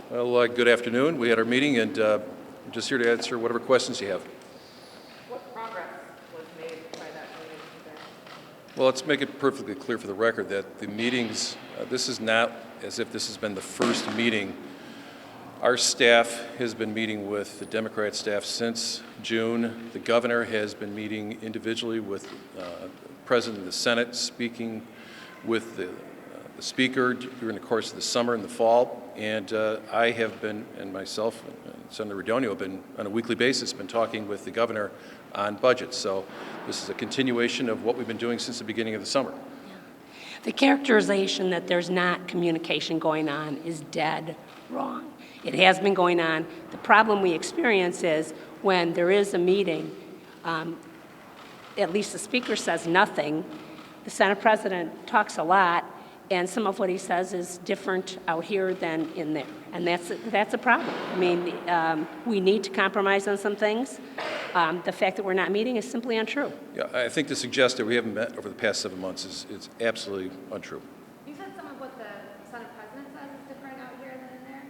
Well, good afternoon. We had our meeting, and I'm just here to answer whatever questions you have. What progress was made by that meeting today? Well, let's make it perfectly clear for the record that the meetings, this is not as if this has been the first meeting. Our staff has been meeting with the Democrat staff since June. The governor has been meeting individually with the President of the Senate, speaking with the Speaker during the course of the summer and the fall. And I have been, and myself and Senator Radogno have been, on a weekly basis, been talking with the governor on budgets. So this is a continuation of what we've been doing since the beginning of the summer. The characterization that there's not communication going on is dead wrong. It has been going on. The problem we experience is when there is a meeting, at least the Speaker says nothing, the Senate President talks a lot, and some of what he says is different out here than in there. And that's a problem. I mean, we need to compromise on some things. The fact that we're not meeting is simply untrue. Yeah, I think to suggest that we haven't met over the past 7 months is absolutely untrue. You said some of what the Senate President says is different out here than in there?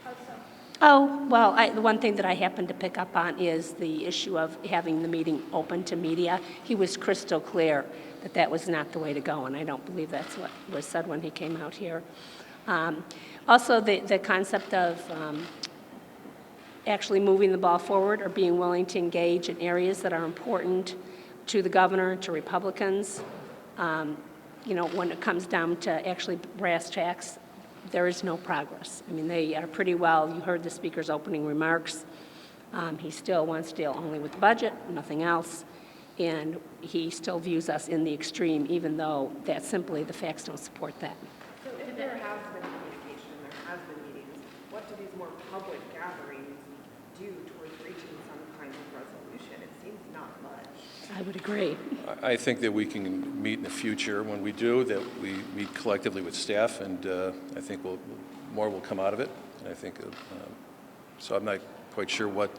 How so? Oh, well, the one thing that I happened to pick up on is the issue of having the meeting open to media. He was crystal clear that that was not the way to go, and I don't believe that's what was said when he came out here. Also, the concept of actually moving the ball forward or being willing to engage in areas that are important to the governor, to Republicans. You know, when it comes down to actually brass tacks, there is no progress. I mean, they are pretty well, you heard the Speaker's opening remarks. He still wants to deal only with the budget, nothing else. And he still views us in the extreme, even though that simply the facts don't support that. So if there has been communication, there has been meetings, what do these more public gatherings do towards reaching some kind of resolution? It seems not much. I would agree. I think that we can meet in the future. When we do, that we meet collectively with staff, and I think more will come out of it. And I think, so I'm not quite sure what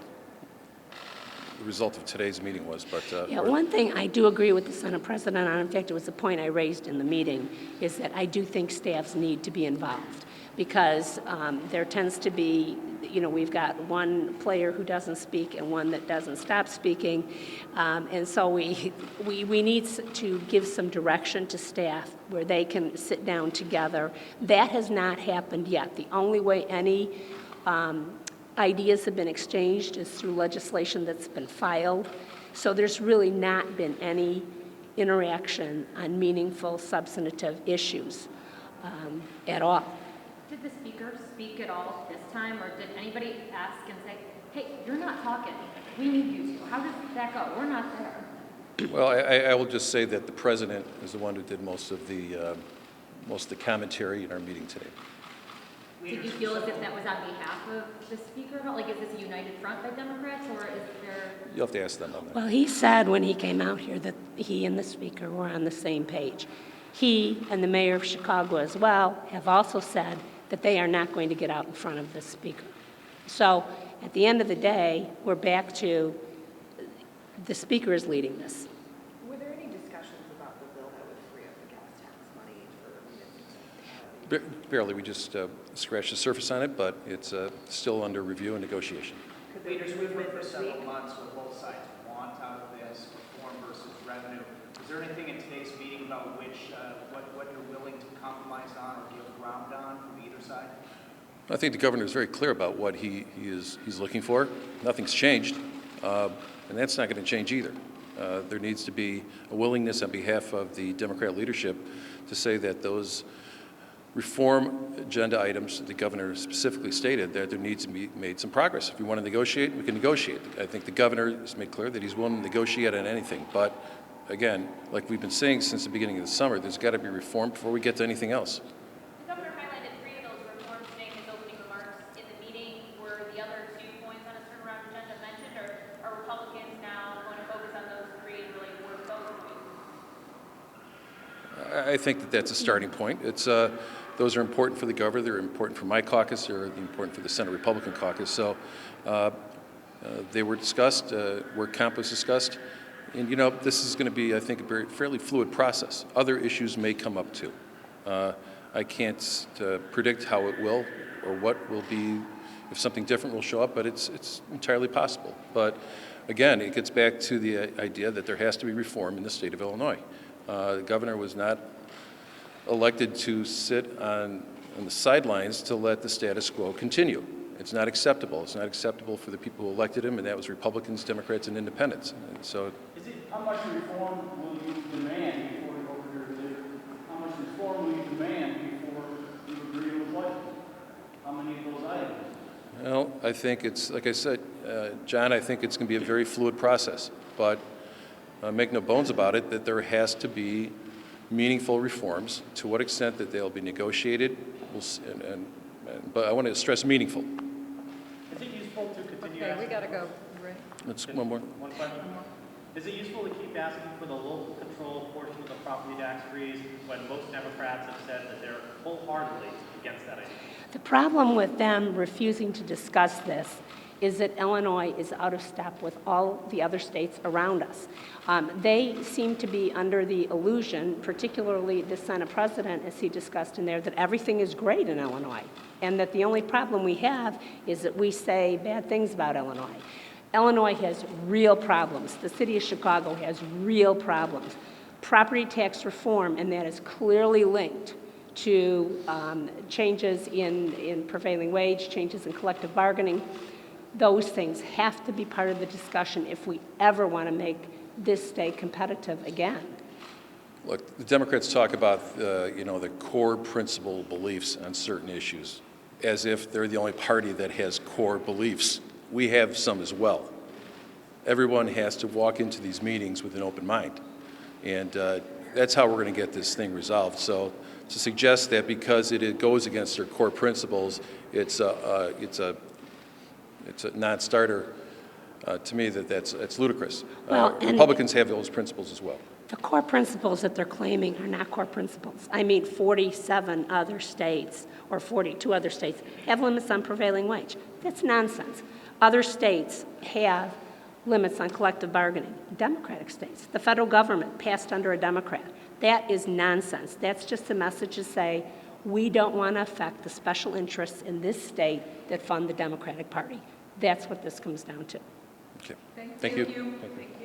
the result of today's meeting was, but Yeah, one thing I do agree with the Senate President on, in fact, it was a point I raised in the meeting, is that I do think staffs need to be involved because there tends to be, you know, we've got one player who doesn't speak and one that doesn't stop speaking, and so we need to give some direction to staff where they can sit down together. That has not happened yet. The only way any ideas have been exchanged is through legislation that's been filed. So there's really not been any interaction on meaningful, substantive issues at all. Did the Speaker speak at all this time, or did anybody ask and say, hey, you're not talking, we need you to? How does that go? We're not there. Well, I will just say that the President is the one who did most of the commentary in our meeting today. Did you feel as if that was on behalf of the Speaker? Like, is this a united front by Democrats, or is there... You'll have to ask them on that. Well, he said when he came out here that he and the Speaker were on the same page. He and the mayor of Chicago as well have also said that they are not going to get out in front of the Speaker. So at the end of the day, we're back to the Speaker is leading this. Were there any discussions about the bill that would free up the gas tax money for Barely, we just scratched the surface on it, but it's still under review and negotiation. Leaders, we've heard for several months what both sides want out of this, reform versus revenue. Is there anything in today's meeting about which, what you're willing to compromise on or give ground on from either side? I think the governor is very clear about what he's looking for. Nothing's changed, and that's not going to change either. There needs to be a willingness on behalf of the Democrat leadership to say that those reform agenda items the governor specifically stated that there needs to be made some progress. If we want to negotiate, we can negotiate. I think the governor has made clear that he's willing to negotiate on anything. But again, like we've been saying since the beginning of the summer, there's got to be reform before we get to anything else. The governor highlighted 3 of those reforms today in his opening remarks in the meeting. Were the other 2 points on his turnaround agenda mentioned, or are Republicans now going to focus on those 3 and really work those points? I think that that's a starting point. It's those are important for the governor. They're important for my caucus. They're important for the Senate Republican caucus. So they were discussed. Work comp was discussed. And, you know, this is going to be, I think, a fairly fluid process. Other issues may come up, too. I can't predict how it will or what will be, if something different will show up, but it's entirely possible. But again, it gets back to the idea that there has to be reform in the state of Illinois. The governor was not elected to sit on the sidelines to let the status quo continue. It's not acceptable. It's not acceptable for the people who elected him, and that was Republicans, Democrats, and Independents. And so, How much reform will you demand before you over here? How much reform will you demand before you agree with what? How many of those items? well, I think it's, like I said, John, I think it's going to be a very fluid process. But make no bones about it, that there has to be meaningful reforms. To what extent that they'll be negotiated, but I want to stress meaningful. Is it useful to continue Okay, we asking? gotta go, Rick. Let's one more. One question. Is it useful to keep asking for the local control portion of the property tax freeze when most Democrats have said that they're wholeheartedly against that idea? The problem with them refusing to discuss this is that Illinois is out of step with all the other states around us. They seem to be under the illusion, particularly the Senate president, as he discussed in there, that everything is great in Illinois, and that the only problem we have is that we say bad things about Illinois. Illinois has real problems. The city of Chicago has real problems. Property tax reform, and that is clearly linked to changes in prevailing wage, changes in collective bargaining. Those things have to be part of the discussion if we ever want to make this state competitive again. Look, the Democrats talk about the core principle beliefs on certain issues, as if they're the only party that has core beliefs. We have some as well. Everyone has to walk into these meetings with an open mind, and that's how we're going to get this thing resolved. So to suggest that because it goes against their core principles, it's a non-starter, to me, that's ludicrous. Well, and Republicans have those principles as well. the core principles that they're claiming are not core principles. I mean, 47 other states, or 42 other states, have limits on prevailing wage. That's nonsense. Other states have limits on collective bargaining. Democratic states. The federal government passed under a Democrat. That is nonsense. That's just a message to say, we don't want to affect the special interests in this state that fund the Democratic Party. That's what this comes down to. Okay. Thank you. Thank you.